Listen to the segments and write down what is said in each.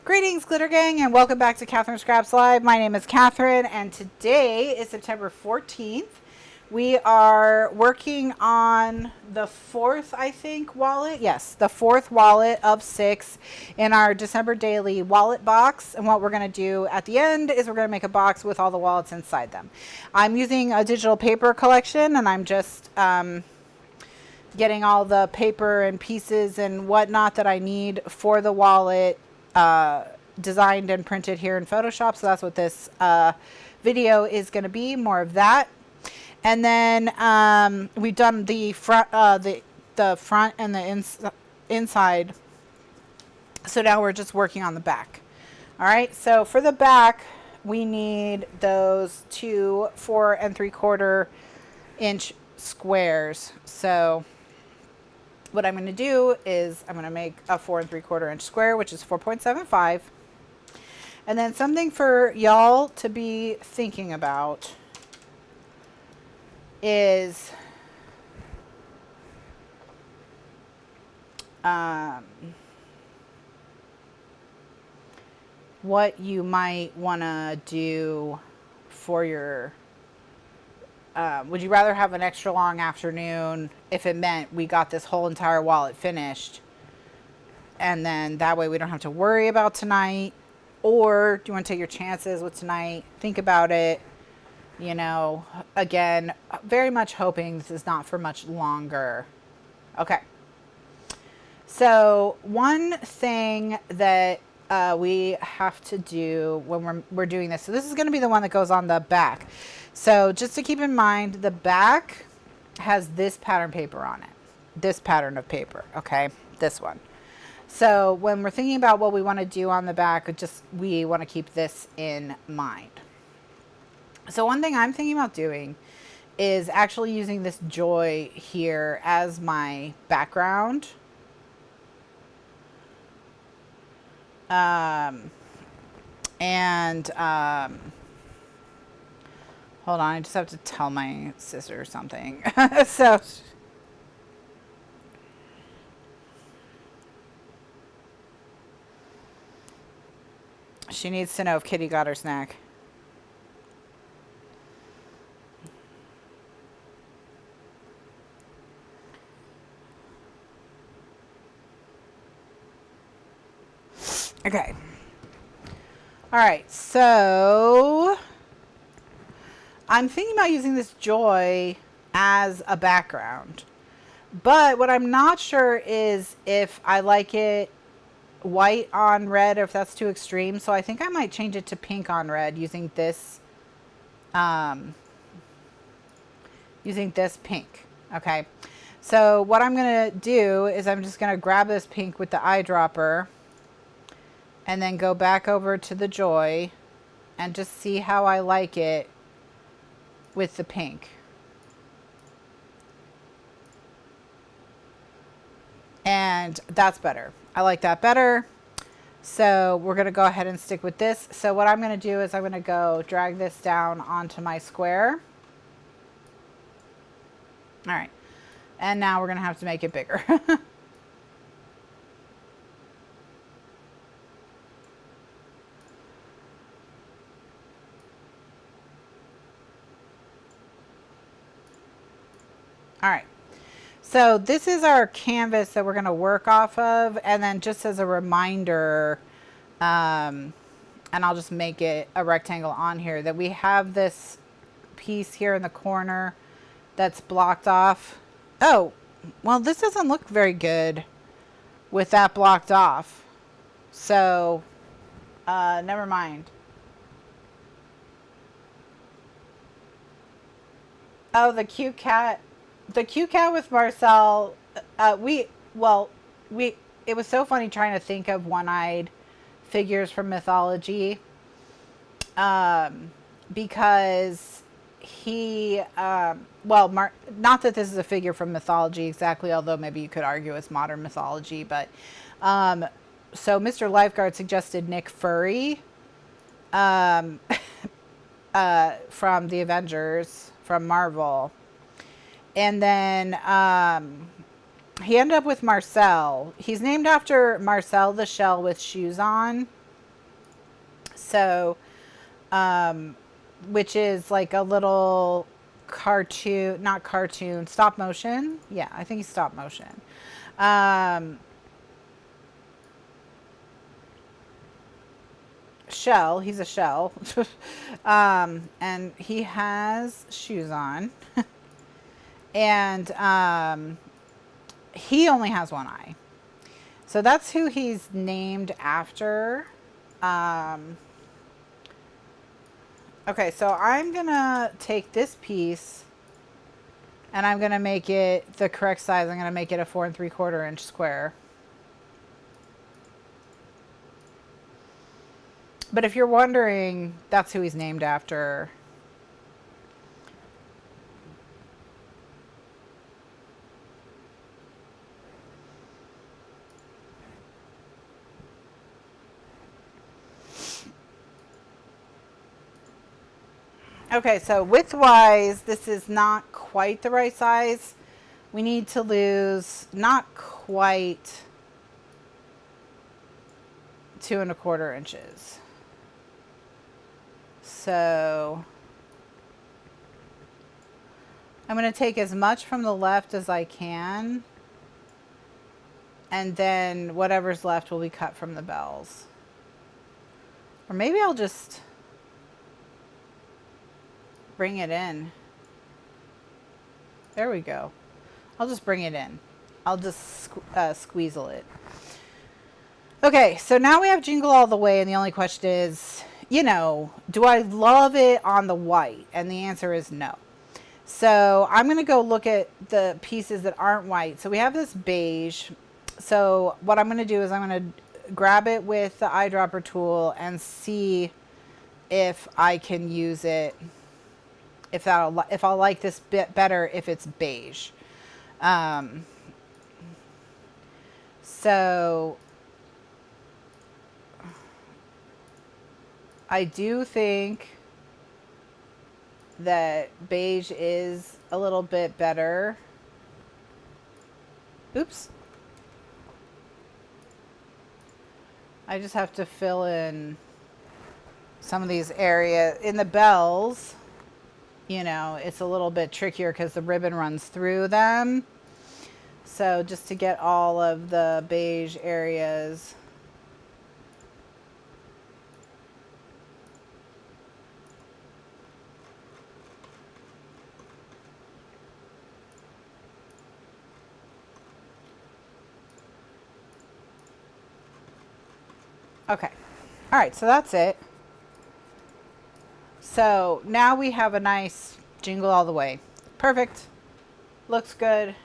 Greetings, Glitter Gang, and welcome back to Kathryn Scraps Live. My name is Kathryn, and today is September 14th. We are working on the fourth, I think, wallet. Yes, the fourth wallet of 6 in our December daily wallet box. And what we're going to do at the end is we're going to make a box with all the wallets inside them. I'm using a digital paper collection, and I'm just getting all the paper and pieces and whatnot that I need for the wallet designed and printed here in Photoshop. So that's what this video is going to be, more of that. And then we've done the front, the front and the inside. So now we're just working on the back. All right. So for the back, we need those 2 4 3/4 inch squares. So what I'm going to do is I'm going to make a 4 3/4 inch square, which is 4.75. And then something for y'all to be thinking about is what you might want to do for your would you rather have an extra long afternoon if it meant we got this whole entire wallet finished, and then that way we don't have to worry about tonight? Or do you want to take your chances with tonight? Think about it. You know, again, very much hoping this is not for much longer. Okay. So one thing that we have to do when we're doing this, so this is going to be the one that goes on the back. So just to keep in mind, the back has this pattern paper on it. This pattern of paper, okay? This one. So when we're thinking about what we want to do on the back, we want to keep this in mind. So one thing I'm thinking about doing is actually using this joy here as my background. Hold on, I just have to tell my sister something. So she needs to know if Kitty got her snack. Okay. All right, so I'm thinking about using this joy as a background, but what I'm not sure is if I like it white on red or if that's too extreme. So I think I might change it to pink on red using this pink. Okay. So what I'm going to do is I'm just going to grab this pink with the eyedropper and then go back over to the joy and just see how I like it with the pink. And that's better. I like that better. So we're going to go ahead and stick with this. So what I'm going to do is I'm going to go drag this down onto my square. All right. And now we're going to have to make it bigger. All right. So this is our canvas that we're going to work off of. And then just as a reminder, and I'll just make it a rectangle on here, that we have this piece here in the corner that's blocked off. Oh, well, this doesn't look very good with that blocked off. So, never mind. Oh, the cute cat. The cute cat with Marcel, it was so funny trying to think of one-eyed figures from mythology, because he, not that this is a figure from mythology exactly, although maybe you could argue it's modern mythology, but, so Mr. Lifeguard suggested Nick Fury, from the Avengers, from Marvel. And then he ended up with Marcel. He's named after Marcel the shell with shoes on. So, which is like a little cartoon, not cartoon, stop motion. Yeah, I think he's stop motion. Shell, he's a shell. And he has shoes on. And he only has one eye. So that's who he's named after. Okay, so I'm gonna take this piece and I'm gonna make it the correct size. I'm gonna make it a 4 3/4 inch square. But if you're wondering, that's who he's named after. Okay, so width-wise, this is not quite the right size. We need to lose not quite 2 1/4 inches. So I'm going to take as much from the left as I can, and then whatever's left will be cut from the bells. Or maybe I'll just bring it in. There we go. I'll just bring it in. I'll just squeezle it. Okay, so now we have Jingle All the Way, and the only question is, you know, do I love it on the white? And the answer is no. So I'm going to go look at the pieces that aren't white. So we have this beige. So what I'm going to do is I'm going to grab it with the eyedropper tool and see if I can use it, if I'll like this bit better if it's beige. So I do think that beige is a little bit better. Oops. I just have to fill in some of these areas. In the bells, you know, it's a little bit trickier because the ribbon runs through them. So just to get all of the beige areas. Okay. All right, so that's it. So now we have a nice Jingle All the Way. Perfect. Looks good.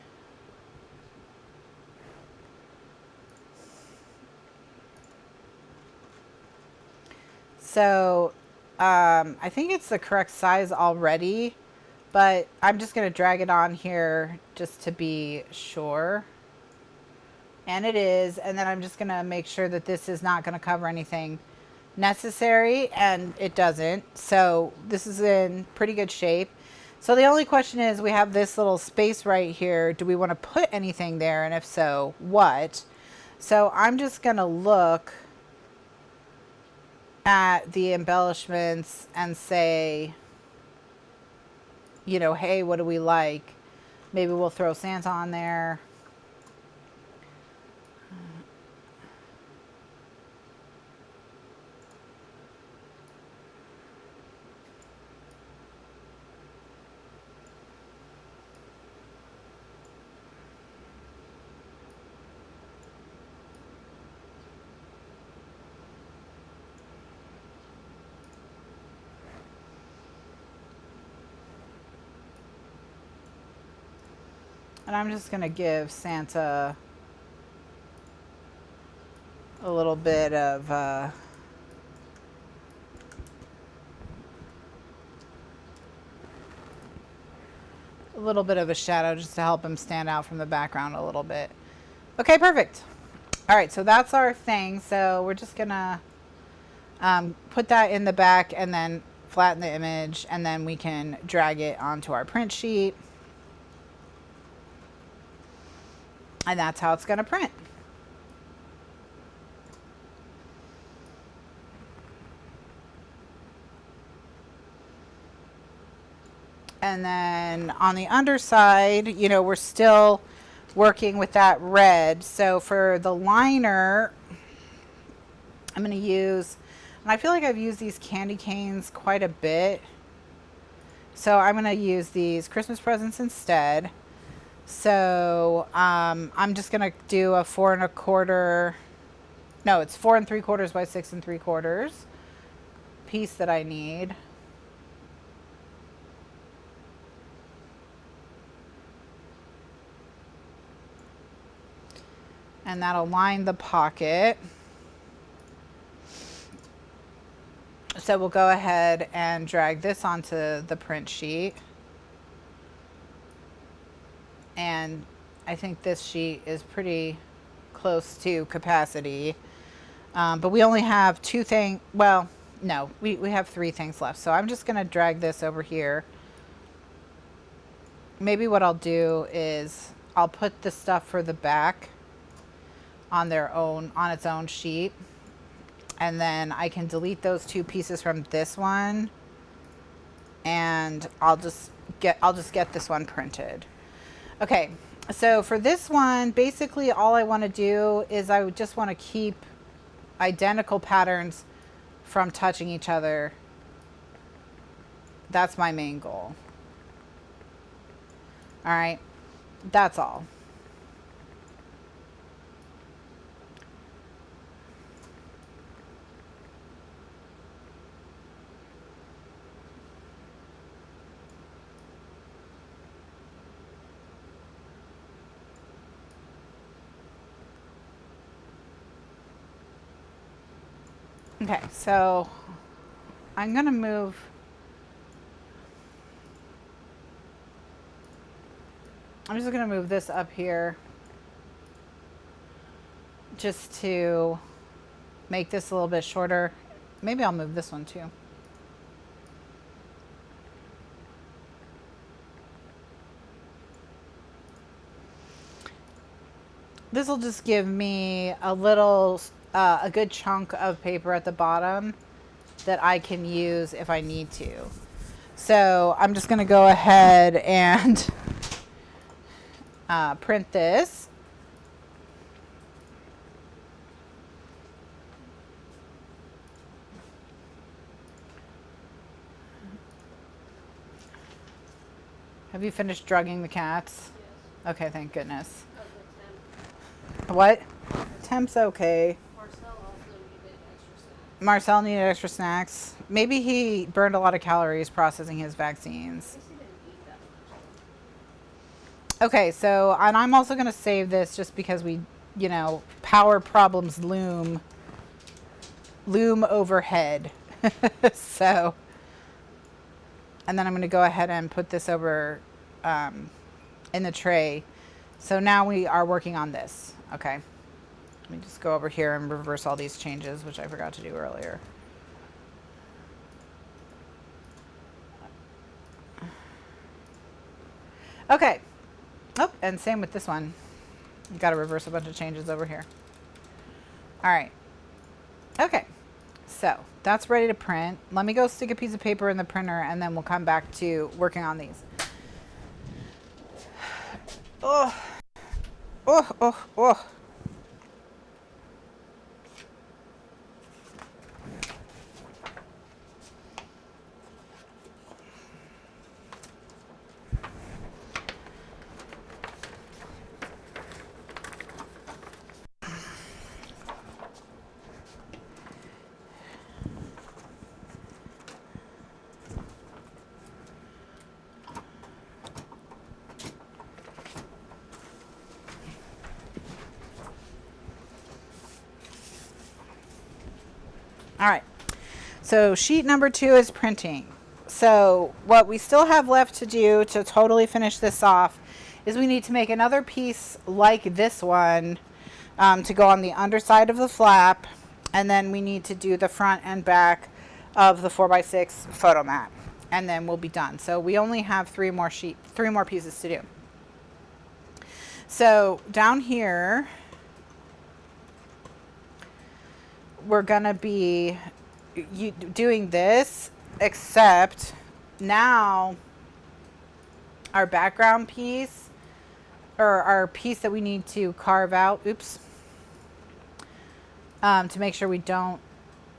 So I think it's the correct size already, but I'm just going to drag it on here just to be sure. And it is. And then I'm just going to make sure that this is not going to cover anything necessary, and it doesn't. So this is in pretty good shape. So the only question is, we have this little space right here. Do we want to put anything there? And if so, what? So I'm just going to look at the embellishments and say, you know, hey, what do we like? Maybe we'll throw Santa on there. And I'm just going to give Santa a little bit of a little bit of a shadow just to help him stand out from the background a little bit. Okay, perfect. All right, so that's our thing. So we're just going to put that in the back and then flatten the image, and then we can drag it onto our print sheet. And that's how it's going to print. And then on the underside, you know, we're still working with that red. So for the liner, I'm going to use, and I feel like I've used these candy canes quite a bit. So I'm going to use these Christmas presents instead. So I'm just going to do a 4 1/4, no, it's 4 3/4 by 6 3/4 piece that I need. And that'll line the pocket. So we'll go ahead and drag this onto the print sheet. And I think this sheet is pretty close to capacity. But we only have 2 things. Well, no, we have 3 things left. So I'm just going to drag this over here. Maybe what I'll do is I'll put the stuff for the back on its own sheet. And then I can delete those 2 pieces from this one. And I'll just get this one printed. Okay, so for this one, basically all I want to do is I just want to keep identical patterns from touching each other. That's my main goal. All right, that's all. Okay, so I'm going to move. I'm just going to move this up here just to make this a little bit shorter. Maybe I'll move this one too. This will just give me a little, a good chunk of paper at the bottom that I can use if I need to. So I'm just going to go ahead and print this. Have you finished drugging the cats? Yes. Okay, thank goodness. What? Temp's okay. Marcel needed extra snacks. Maybe he burned a lot of calories processing his vaccines. Okay, so, and I'm also going to save this just because we, you know, power problems loom overhead. So, and then I'm going to go ahead and put this over in the tray. So now we are working on this. Okay. Let me just go over here and reverse all these changes, which I forgot to do earlier. Okay. Oh, and same with this one. You've got to reverse a bunch of changes over here. All right. Okay. So that's ready to print. Let me go stick a piece of paper in the printer and then we'll come back to working on these. Oh. Oh, oh, oh. All right, so sheet number 2 is printing. So what we still have left to do to totally finish this off is we need to make another piece like this one to go on the underside of the flap, and then we need to do the front and back of the 4x6 photo mat, and then we'll be done. So we only have 3 more pieces to do. So down here, we're gonna be doing this, except now our background piece, or our piece that we need to carve out, oops, to make sure we don't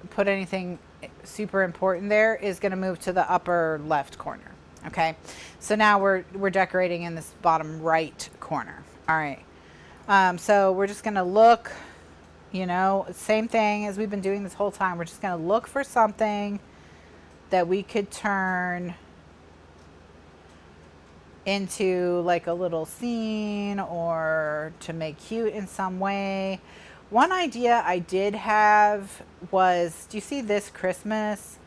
put anything super important there, is going to move to the upper left corner. Okay, so now we're decorating in this bottom right corner. All right, so we're just going to look, you know, same thing as we've been doing this whole time. We're just going to look for something that we could turn into like a little scene or to make cute in some way. One idea I did have was, do you see this Christmas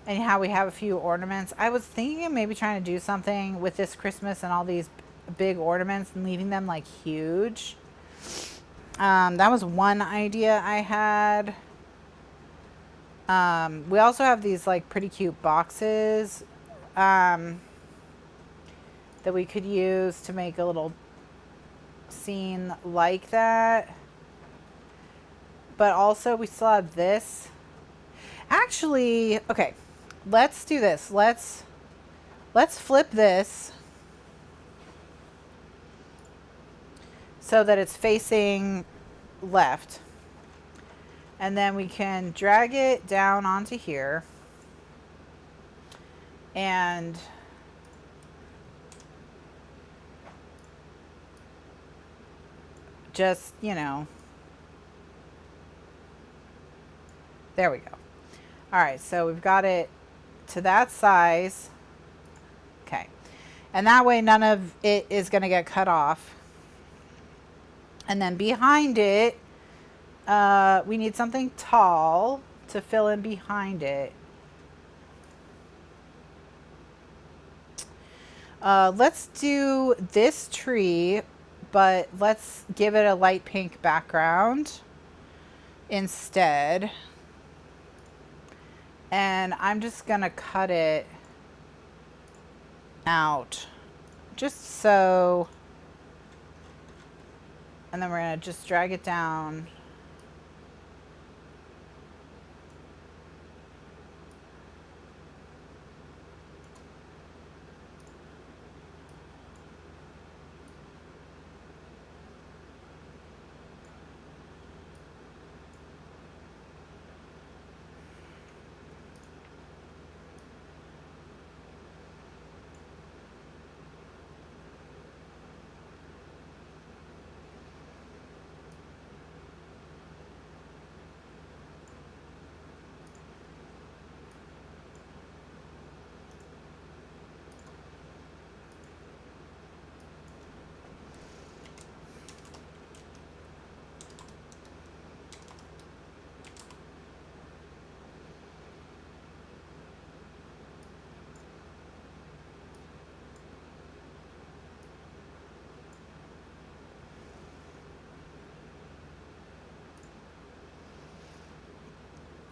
and how we have a few ornaments? I was thinking of maybe trying to do something with this Christmas and all these big ornaments and leaving them like huge. That was one idea I had. We also have these like pretty cute boxes that we could use to make a little scene like that. But also we still have this. Actually, okay, let's do this. Let's flip this so that it's facing left. And then we can drag it down onto here. And just, you know, there we go. All right, so we've got it to that size. Okay, and that way none of it is going to get cut off. And then behind it, we need something tall to fill in behind it. Let's do this tree, but let's give it a light pink background instead. And I'm just gonna cut it out just so, and then we're gonna just drag it down.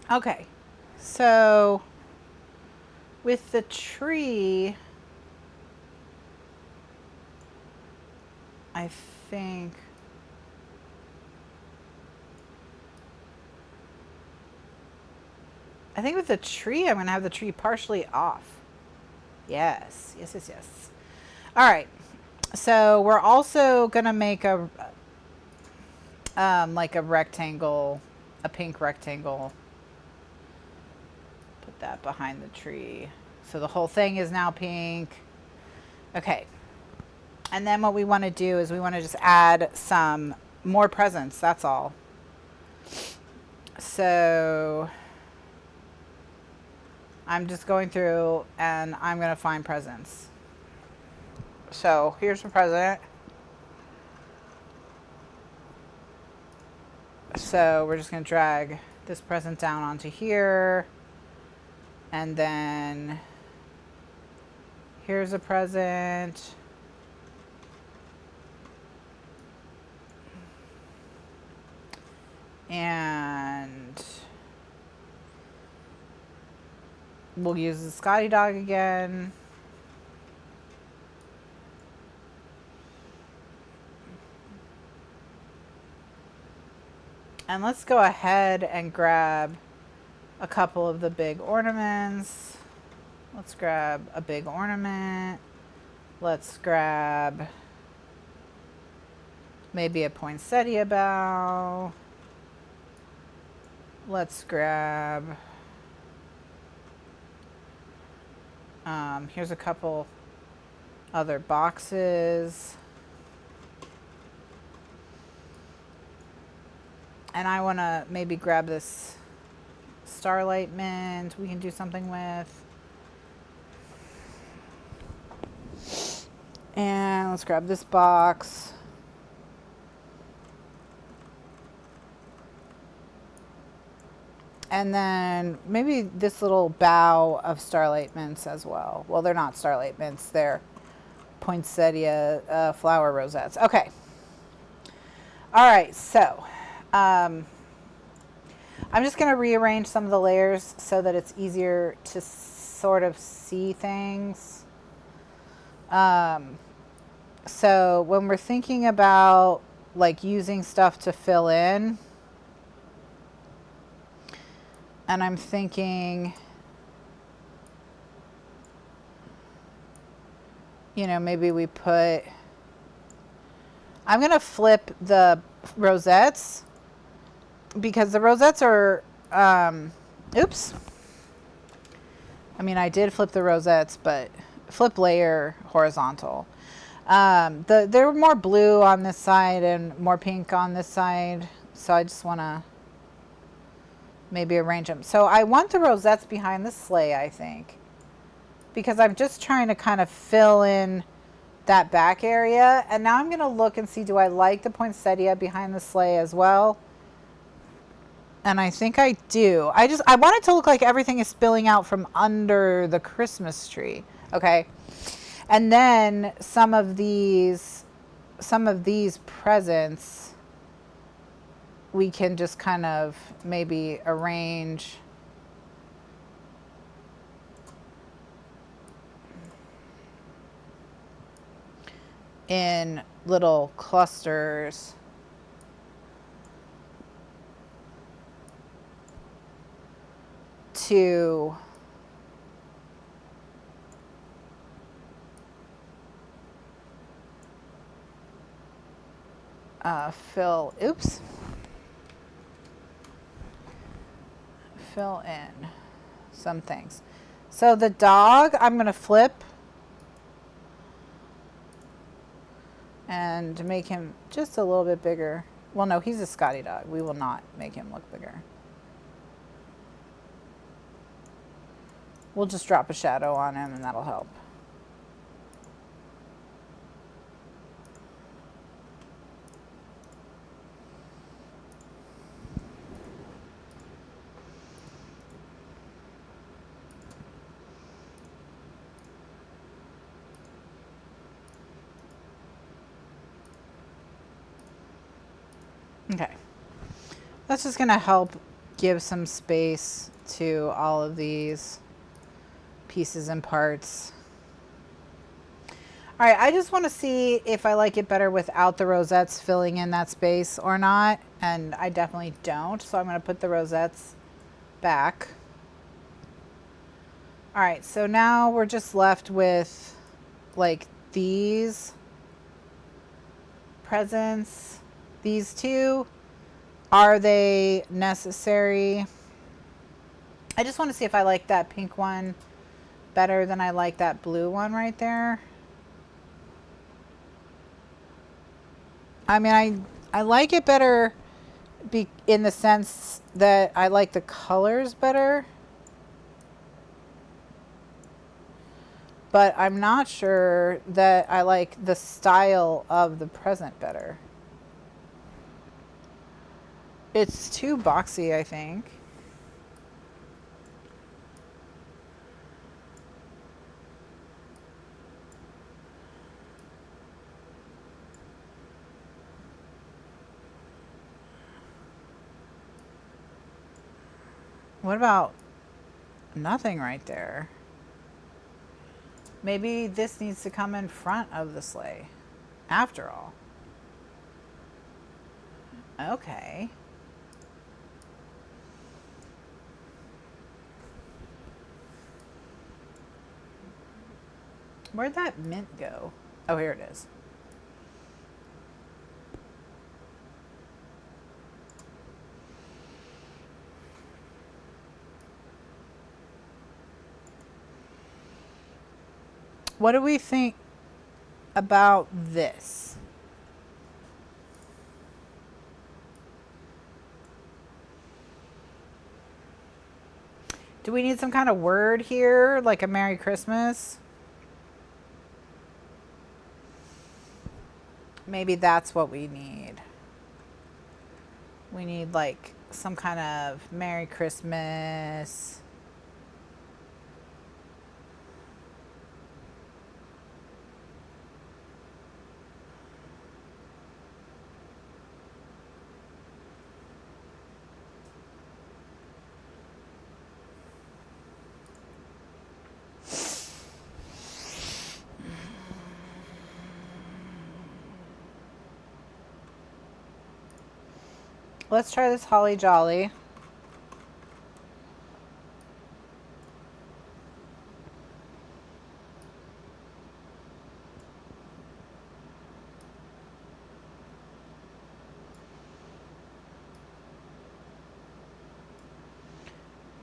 Okay, so with the tree, I think with the tree, I'm going to have the tree partially off. Yes, yes, yes, yes. All right, so we're also going to make a, like a rectangle, a pink rectangle. Put that behind the tree. So the whole thing is now pink. Okay. And then what we want to do is we want to just add some more presents. That's all. So I'm just going through and I'm going to find presents. So here's a present. So we're just going to drag this present down onto here. And then here's a present. And we'll use the Scotty dog again. And let's go ahead and grab a couple of the big ornaments. Let's grab a big ornament. Let's grab maybe a poinsettia bough. Let's grab, here's a couple other boxes. And I want to maybe grab this Starlight Mint we can do something with. And let's grab this box. And then maybe this little bough of Starlight Mints as well. Well, they're not Starlight Mints, they're poinsettia flower rosettes. Okay. All right, so I'm just going to rearrange some of the layers so that it's easier to sort of see things. So when we're thinking about like using stuff to fill in, and I'm thinking, you know, maybe we put, I'm going to flip the rosettes because the rosettes are, oops. I mean, I did flip the rosettes, but flip layer horizontal. They're more blue on this side and more pink on this side. So I just want to maybe arrange them. So I want the rosettes behind the sleigh, I think, because I'm just trying to kind of fill in that back area. And now I'm going to look and see, do I like the poinsettia behind the sleigh as well? And I think I do. I want it to look like everything is spilling out from under the Christmas tree. Okay. And then some of these presents we can just kind of maybe arrange in little clusters. To fill in some things. So the dog, I'm going to flip and make him just a little bit bigger. Well, no, he's a Scotty dog. We will not make him look bigger. We'll just drop a shadow on him and that'll help. Okay. That's just going to help give some space to all of these pieces and parts. All right, I just want to see if I like it better without the rosettes filling in that space or not, and I definitely don't, so I'm going to put the rosettes back. All right, so now we're just left with like these presents, these two. Are they necessary? I just want to see if I like that pink one better than I like that blue one right there. I mean, I like it better in the sense that I like the colors better. But I'm not sure that I like the style of the present better. It's too boxy, I think. What about nothing right there? Maybe this needs to come in front of the sleigh, after all. Okay. Where'd that mint go? Oh, here it is. What do we think about this? Do we need some kind of word here, like a Merry Christmas? Maybe that's what we need. We need like some kind of Merry Christmas. Let's try this Holly Jolly.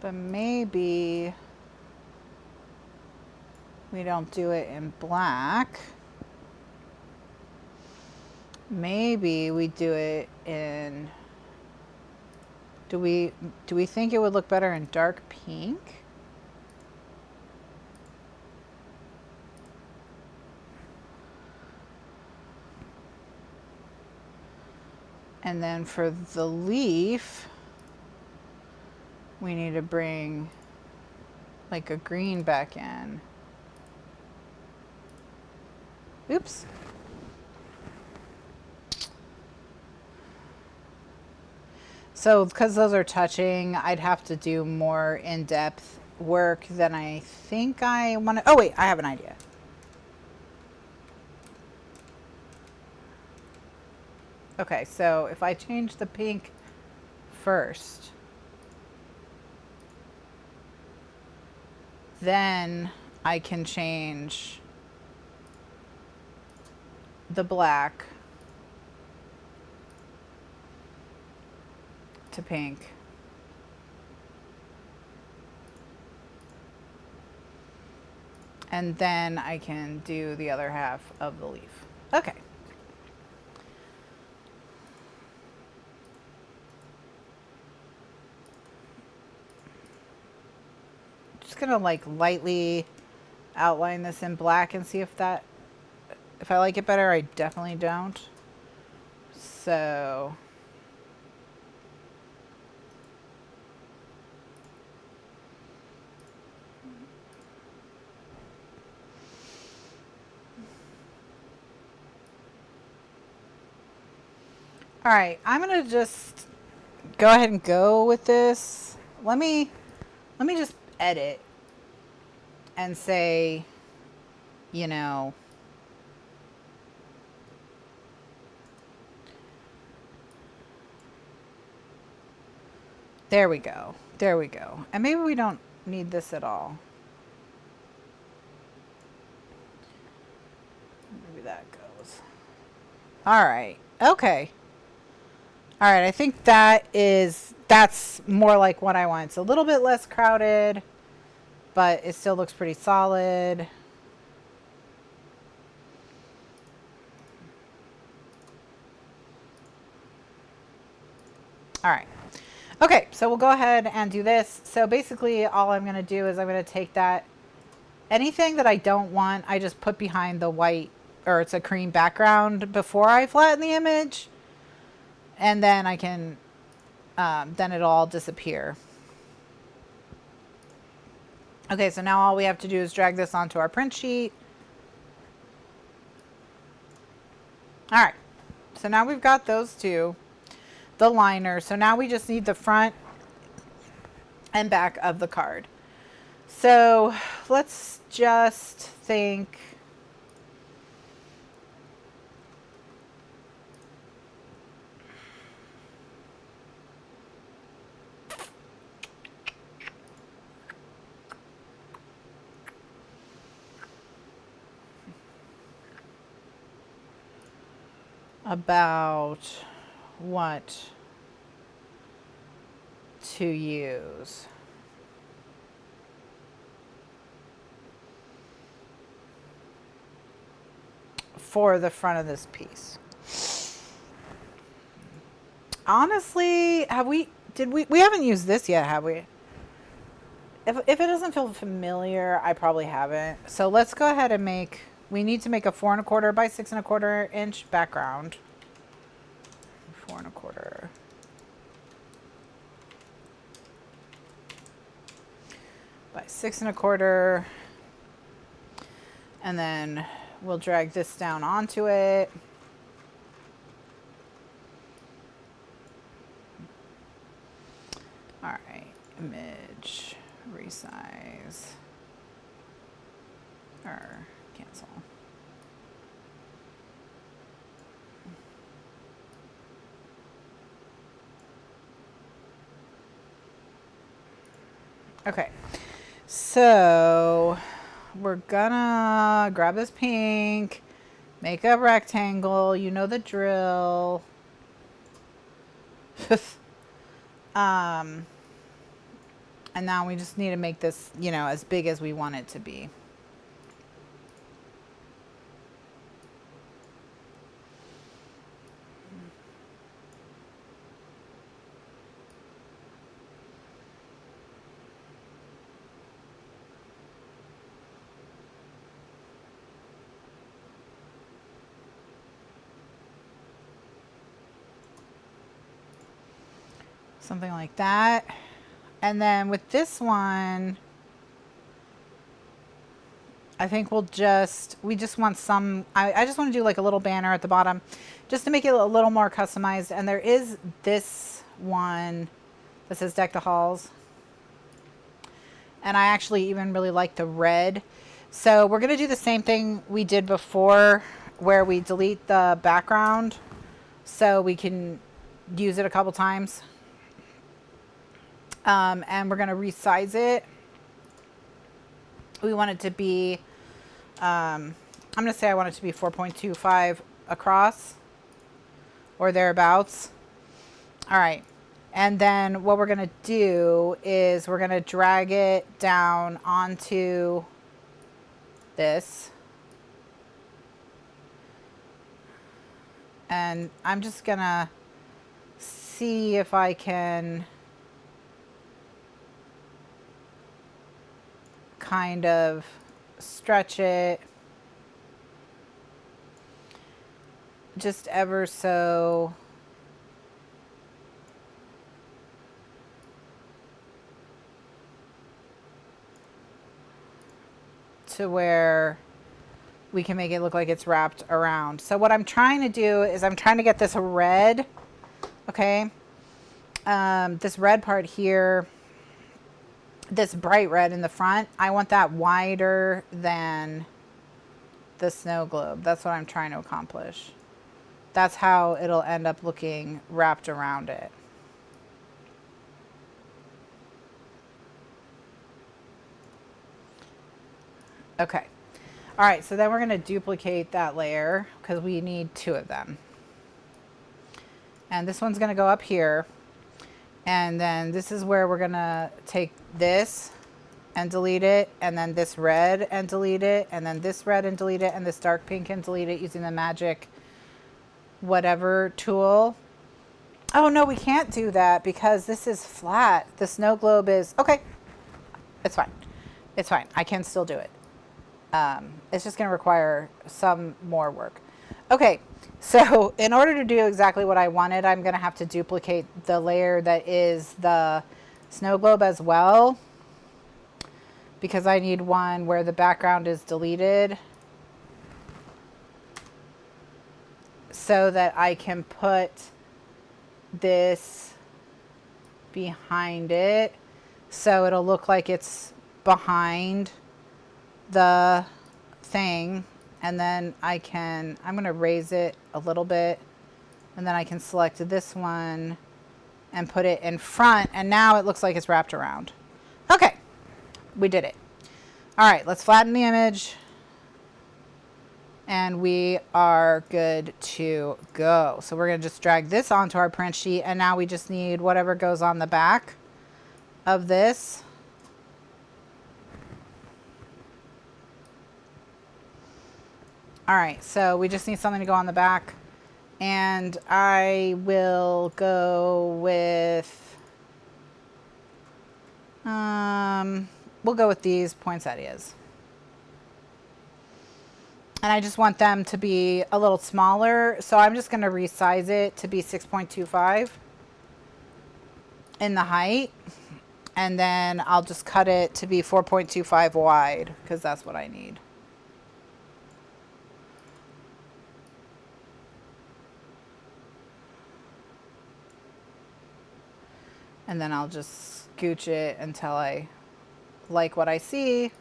But maybe we don't do it in black. Maybe we do it in... Do we think it would look better in dark pink? And then for the leaf, we need to bring like a green back in. Oops. So because those are touching, I'd have to do more in-depth work than I think I want to. Oh wait, I have an idea. Okay, so if I change the pink first, then I can change the black to pink. And then I can do the other half of the leaf. Okay. Just gonna like lightly outline this in black and see if I like it better. I definitely don't. So all right, I'm gonna just go ahead and go with this. Let me just edit and say, you know, there we go. There we go. And maybe we don't need this at all. Maybe that goes. All right. Okay. All right. I think that's more like what I want. It's a little bit less crowded, but it still looks pretty solid. All right. Okay, so we'll go ahead and do this. So basically all I'm going to do is I'm going to take that, anything that I don't want, I just put behind the white, or it's a cream background before I flatten the image. And then I can, then it'll all disappear. Okay, so now all we have to do is drag this onto our print sheet. All right, so now we've got those two, the liner. So now we just need the front and back of the card. So let's just think. about what to use. For the front of this piece. Honestly, we haven't used this yet, have we? If it doesn't feel familiar, I probably haven't. So let's go ahead and we need to make a 4 1/4 by 6 1/4 inch background. 4 1/4 by 6 1/4. And then we'll drag this down onto it. All right, image, resize, or cancel. Okay, so we're gonna grab this pink, make a rectangle, you know the drill. And now we just need to make this, you know, as big as we want it to be. Something like that. And then with this one, I think we just want some, I just want to do like a little banner at the bottom just to make it a little more customized. And there is this one that says Deck the Halls. And I actually even really like the red. So we're going to do the same thing we did before where we delete the background so we can use it a couple times. And we're going to resize it. We want it to be, I'm going to say I want it to be 4.25 across or thereabouts. All right. And then what we're going to do is we're going to drag it down onto this. And I'm just going to see if I can kind of stretch it just ever so to where we can make it look like it's wrapped around. So what I'm trying to do is I'm trying to get this red, okay? This red part here, this bright red in the front, I want that wider than the snow globe. That's what I'm trying to accomplish. That's how it'll end up looking wrapped around it. Okay. All right, so then we're going to duplicate that layer because we need 2 of them. And this one's going to go up here. And then this is where we're going to take this and delete it, and then this red and delete it, and then this red and delete it, and this dark pink and delete it using the magic whatever tool. Oh no, we can't do that because this is flat. The snow globe is, okay, it's fine. It's fine. I can still do it. It's just going to require some more work. Okay, so in order to do exactly what I wanted, I'm going to have to duplicate the layer that is the snow globe as well, because I need one where the background is deleted so that I can put this behind it so it'll look like it's behind the thing. And then I'm going to raise it a little bit, and then I can select this one and put it in front, and now it looks like it's wrapped around. Okay, we did it. All right, let's flatten the image. And we are good to go. So we're going to just drag this onto our print sheet, and now we just need whatever goes on the back of this. All right, so we just need something to go on the back, and I will go with, we'll go with these poinsettias. And I just want them to be a little smaller, so I'm just going to resize it to be 6.25 in the height, and then I'll just cut it to be 4.25 wide because that's what I need. And then I'll just scooch it until I like what I see.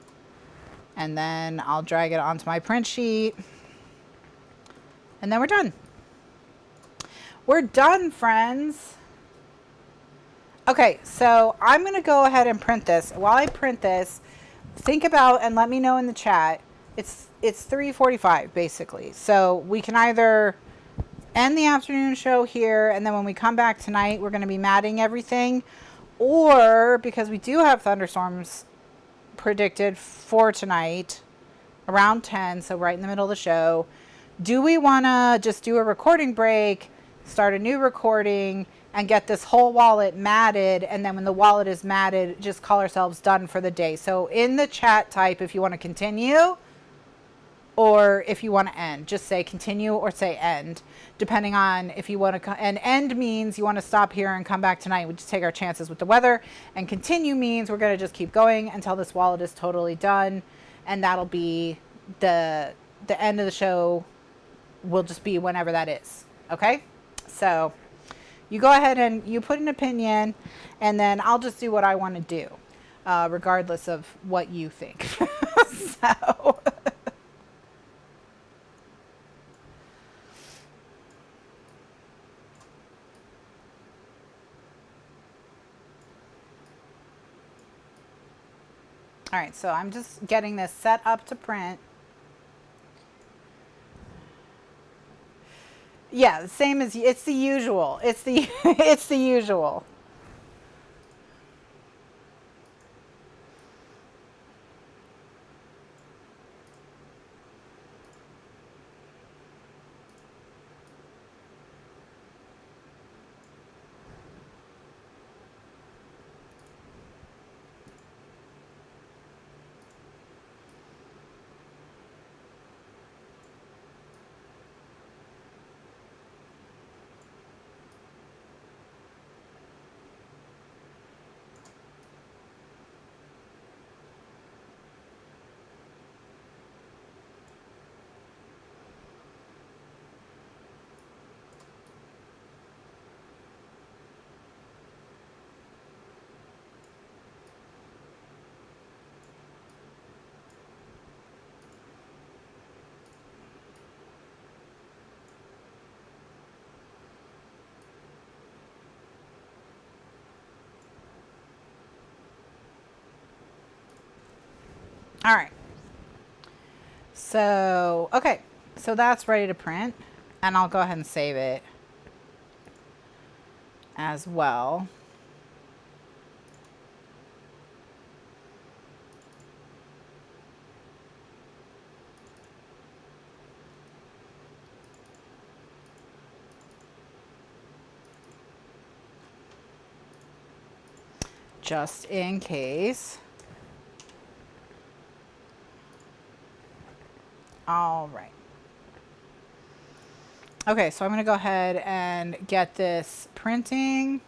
And then I'll drag it onto my print sheet. And then we're done. We're done, friends. Okay, so I'm going to go ahead and print this. While I print this, think about and let me know in the chat. It's 3:45 basically. So we can either end the afternoon show here, and then when we come back tonight, we're going to be matting everything. Or, because we do have thunderstorms predicted for tonight around 10, so right in the middle of the show, do we want to just do a recording break, start a new recording, and get this whole wallet matted, and then when the wallet is matted, just call ourselves done for the day? So in the chat, type if you want to continue or if you want to end. Just say continue or say end, depending on if you want to. And end means you want to stop here and come back tonight. We just take our chances with the weather. And continue means we're going to just keep going until this wallet is totally done, and that'll be the end of the show. Will just be whenever that is. Okay, so you go ahead and you put an opinion, and then I'll just do what I want to do, regardless of what you think. So. All right, so I'm just getting this set up to print. Yeah, the same as, it's the usual. It's the it's the usual. All right. So, okay. So that's ready to print, and I'll go ahead and save it as well. Just in case. All right. Okay, so I'm going to go ahead and get this printing.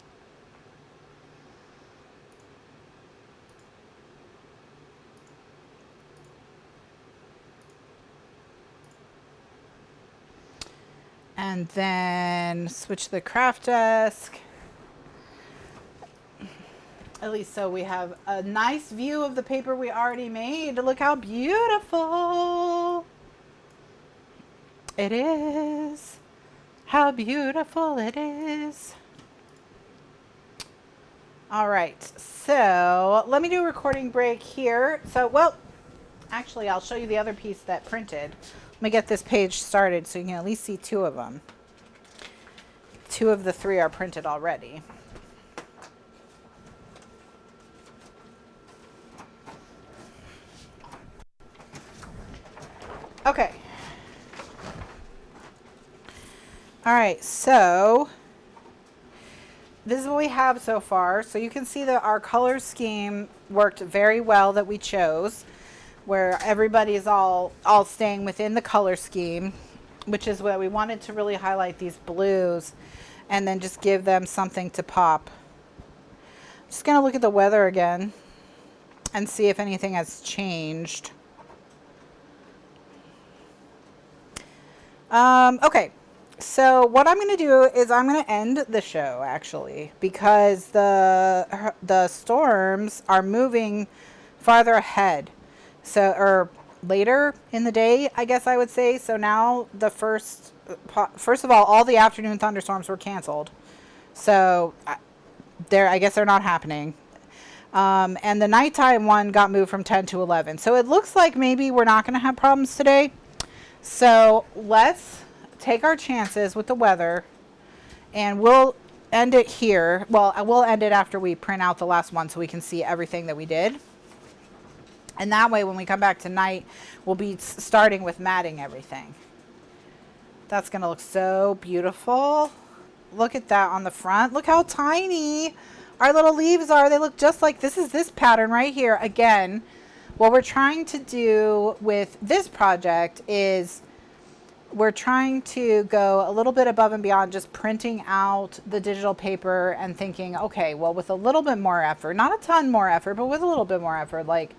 And then switch to the craft desk. At least so we have a nice view of the paper we already made. Look how beautiful it is. How beautiful it is. All right, so let me do a recording break here. So, well, actually, I'll show you the other piece that printed. Let me get this page started so you can at least see two of them. Two of the three are printed already. Okay. All right, so this is what we have so far. So you can see that our color scheme worked very well that we chose, where everybody is all staying within the color scheme, which is what we wanted to really highlight these blues and then just give them something to pop. Just gonna look at the weather again and see if anything has changed. Okay, so what I'm going to do is I'm going to end the show actually, because the storms are moving farther ahead. So, or later in the day, I guess I would say. So now the first of all the afternoon thunderstorms were canceled. So I guess they're not happening. And the nighttime one got moved from 10 to 11. So it looks like maybe we're not going to have problems today. So let's take our chances with the weather, and we'll end it here. Well, we'll end it after we print out the last one so we can see everything that we did. And that way, when we come back tonight, we'll be starting with matting everything. That's going to look so beautiful. Look at that on the front. Look how tiny our little leaves are. They look just like this pattern right here. Again, what we're trying to do with this project is we're trying to go a little bit above and beyond just printing out the digital paper and thinking, okay, well, with a little bit more effort, not a ton more effort, but with a little bit more effort, like,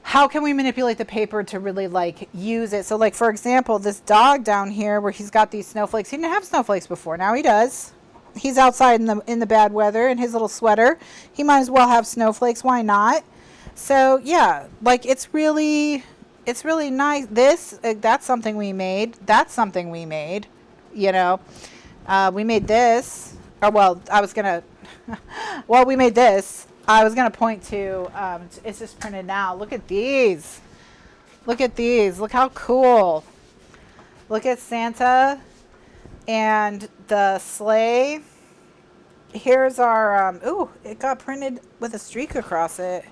how can we manipulate the paper to really like use it? So like, for example, this dog down here where he's got these snowflakes, he didn't have snowflakes before. Now he does. He's outside in the bad weather in his little sweater. He might as well have snowflakes. Why not? So yeah, like it's really nice. This, that's something we made. That's something we made, you know. We made this, or well, I was gonna, well, we made this. I was gonna point to, it's just printed now. Look at these. Look at these. Look how cool. Look at Santa and the sleigh. Here's our, ooh, it got printed with a streak across it.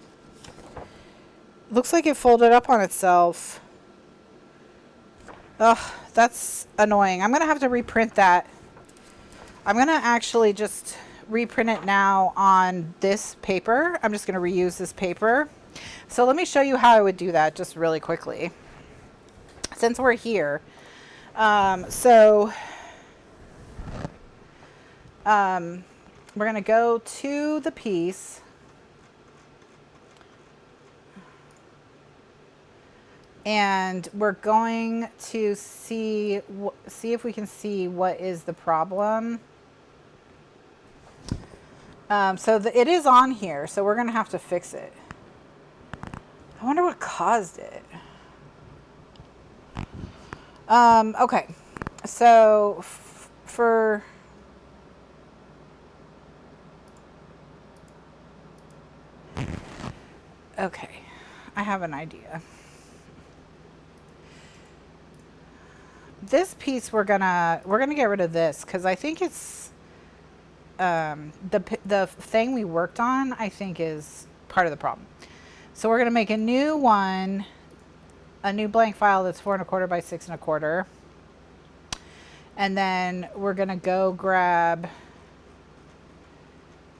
Looks like it folded up on itself. Ugh, that's annoying. I'm going to have to reprint that. I'm going to actually just reprint it now on this paper. I'm just going to reuse this paper. So let me show you how I would do that just really quickly, since we're here. We're going to go to the piece. And we're going to see if we can see what is the problem. It is on here, so we're going to have to fix it. I wonder what caused it. Okay, so okay, I have an idea. This piece we're gonna get rid of this because I think it's the thing we worked on, I think, is part of the problem. So we're gonna make a new one, a new blank file that's 4 1/4 by 6 1/4, and then we're gonna go grab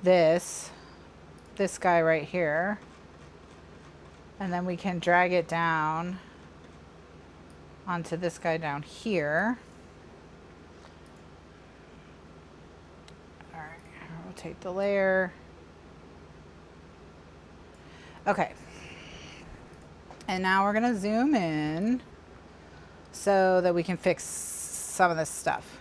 this guy right here, and then we can drag it down onto this guy down here. All right, rotate the layer. Okay. And now we're gonna zoom in so that we can fix some of this stuff.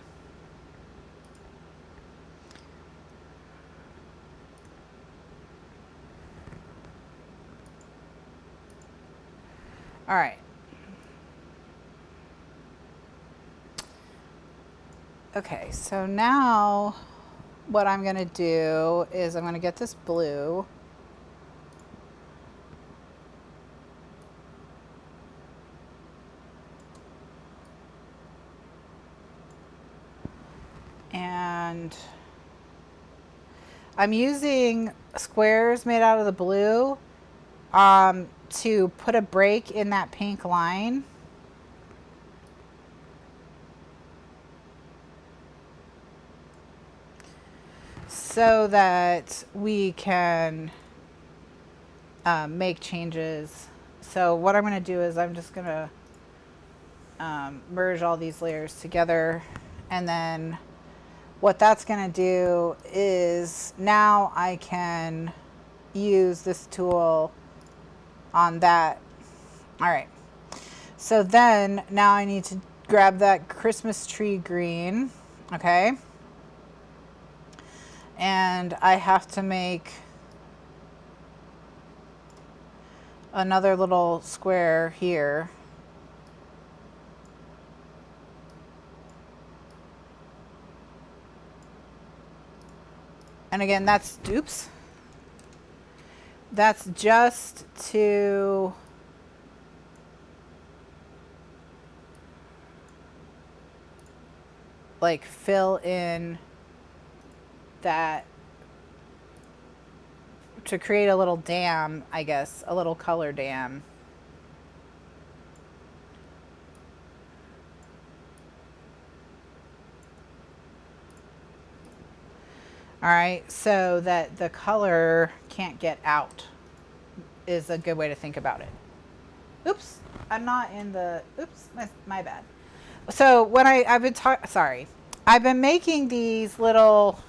All right. Okay, so now what I'm going to do is I'm going to get this blue. And I'm using squares made out of the blue to put a break in that pink line. So that we can make changes. So what I'm going to do is I'm just going to merge all these layers together, and then what that's going to do is now I can use this tool on that. All right, so then now I need to grab that Christmas tree green, okay, and I have to make another little square here. And again, that's, oops, that's just to like fill in that, to create a little dam, I guess, a little color dam. All right, so that the color can't get out is a good way to think about it. Oops, I'm not in the, oops, my bad. So when I've been sorry, I've been making these little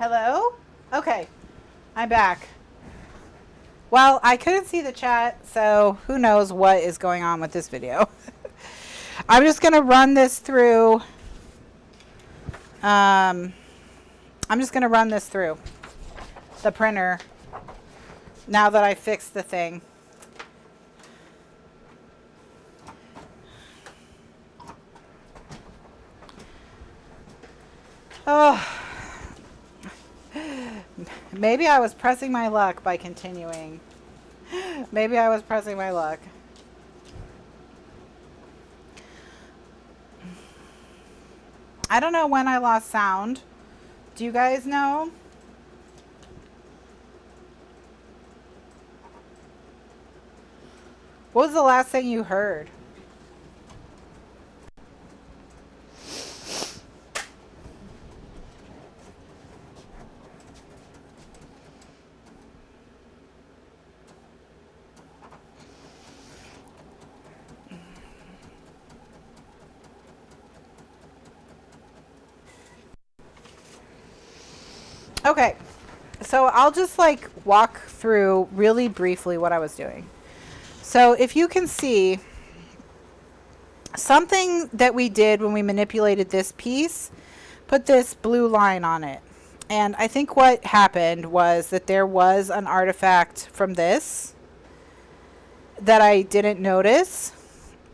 Hello? Okay, I'm back. Well, I couldn't see the chat, so who knows what is going on with this video. I'm just going to run this through. I'm just going to run this through the printer now that I fixed the thing. Oh, maybe I was pressing my luck by continuing. Maybe I was pressing my luck. I don't know when I lost sound. Do you guys know? What was the last thing you heard? Okay, so I'll just like walk through really briefly what I was doing. So if you can see, something that we did when we manipulated this piece, put this blue line on it. And I think what happened was that there was an artifact from this that I didn't notice.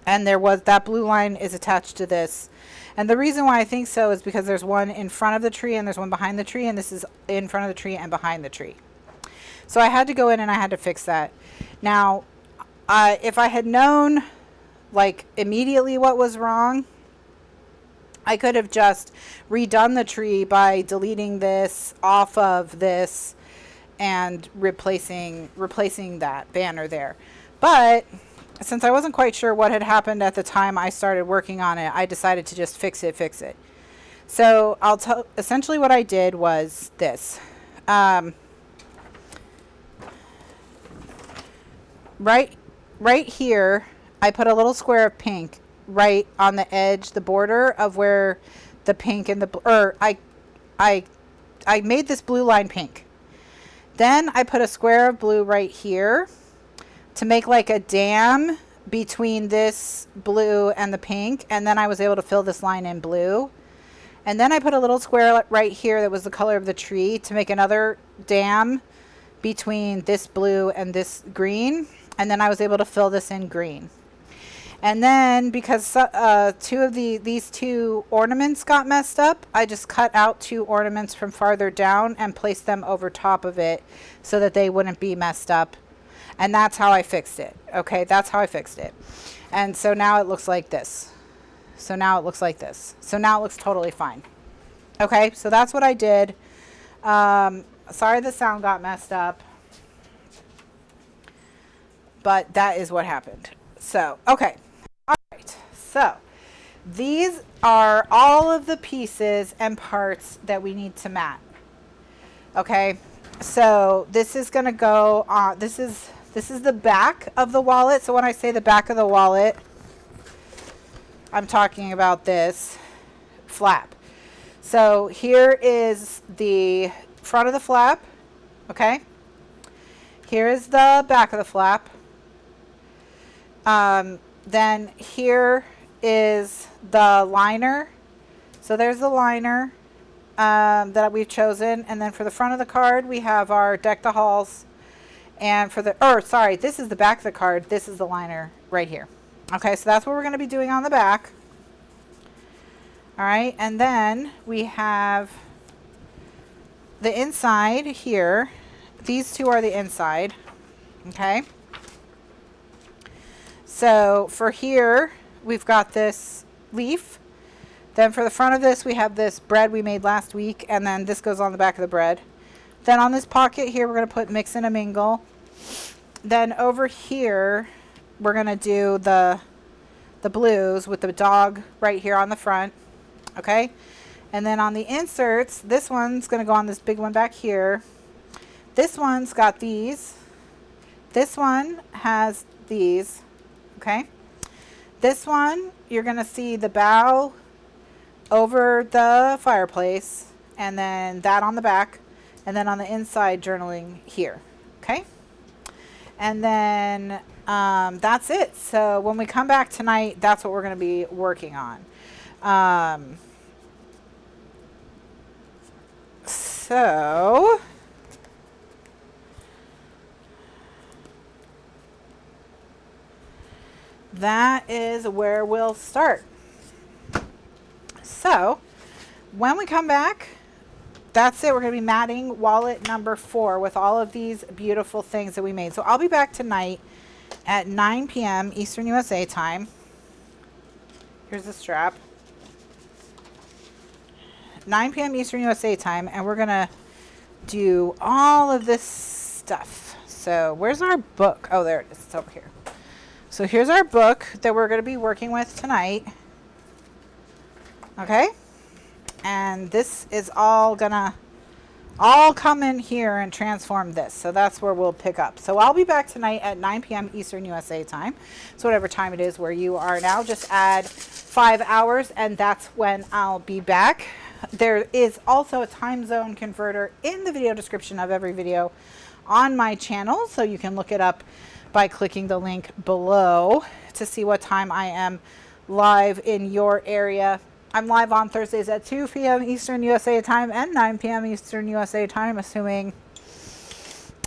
And there was, that blue line is attached to this. And the reason why I think so is because there's one in front of the tree and there's one behind the tree, and this is in front of the tree and behind the tree. So I had to go in and I had to fix that. Now, if I had known like immediately what was wrong, I could have just redone the tree by deleting this off of this and replacing that banner there. But since I wasn't quite sure what had happened at the time I started working on it, I decided to just fix it. So I'll tell, essentially what I did was this. Right here, I put a little square of pink right on the edge, the border of where the pink and I made this blue line pink. Then I put a square of blue right here to make like a dam between this blue and the pink, and then I was able to fill this line in blue. And then I put a little square right here that was the color of the tree to make another dam between this blue and this green, and then I was able to fill this in green. And then because these two ornaments got messed up, I just cut out two ornaments from farther down and placed them over top of it so that they wouldn't be messed up. And that's how I fixed it. Okay, that's how I fixed it. And so now it looks like this. So now it looks like this. So now it looks totally fine. Okay, so that's what I did. Sorry the sound got messed up. But that is what happened. So, okay. All right. So, these are all of the pieces and parts that we need to mat. Okay. So, this is going to go on. This is the back of the wallet. So when I say the back of the wallet, I'm talking about this flap. So here is the front of the flap. Okay. Here is the back of the flap. Then here is the liner. So there's the liner that we've chosen. And then for the front of the card, we have our deck the halls. And for the, this is the back of the card. This is the liner right here. Okay, so that's what we're going to be doing on the back. All right, and then we have the inside here. These two are the inside. Okay. So for here, we've got this leaf. Then for the front of this, we have this bread we made last week, and then this goes on the back of the bread. Then on this pocket here, we're going to put mix and a mingle. Then over here, we're going to do the blues with the dog right here on the front. Okay. And then on the inserts, this one's going to go on this big one back here. This one's got these. This one has these. Okay. This one, you're going to see the bow over the fireplace. and then that on the back, and then on the inside journaling here. Okay. And then that's it. So when we come back tonight, that's what we're going to be working on. So that is where we'll start. So when we come back, that's it. We're going to be matting wallet number 4 with all of these beautiful things that we made. So I'll be back tonight at 9 p.m. Eastern USA time. Here's the strap. 9 p.m. Eastern USA time, and we're going to do all of this stuff. So where's our book? Oh, there it is. It's over here. So here's our book that we're going to be working with tonight. Okay? And this is all going to all come in here and transform this. So that's where we'll pick up. So I'll be back tonight at 9 p.m. Eastern USA time. So whatever time it is where you are now, just add 5 hours, and that's when I'll be back. There is also a time zone converter in the video description of every video on my channel, so you can look it up by clicking the link below to see what time I am live in your area. I'm live on Thursdays at 2 p.m. Eastern USA time and 9 p.m. Eastern USA time, assuming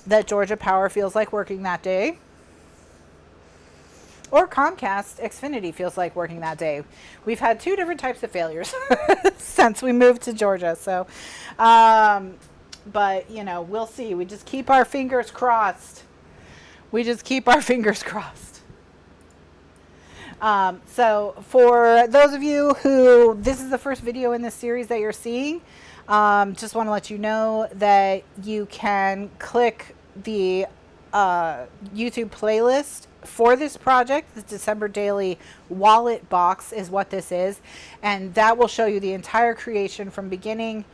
that Georgia Power feels like working that day. Or Comcast Xfinity feels like working that day. We've had 2 different types of failures since we moved to Georgia. So, but, you know, we'll see. We just keep our fingers crossed. We just keep our fingers crossed. So for those of you who this is the first video in this series that you're seeing, just want to let you know that you can click the YouTube playlist for this project. The December Daily Wallet Box is what this is, and that will show you the entire creation from beginning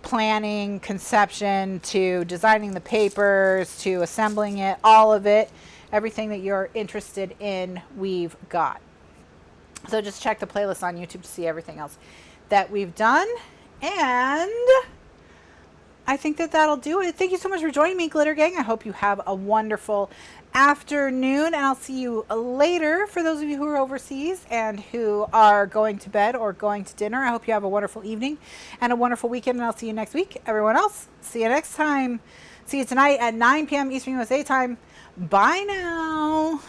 planning, conception, to designing the papers, to assembling it, all of it. Everything that you're interested in, we've got. So just check the playlist on YouTube to see everything else that we've done. And I think that that'll do it. Thank you so much for joining me, Glitter Gang. I hope you have a wonderful afternoon, and I'll see you later. For those of you who are overseas and who are going to bed or going to dinner, I hope you have a wonderful evening and a wonderful weekend, and I'll see you next week. Everyone else, see you next time. See you tonight at 9 p.m. Eastern USA time. Bye now.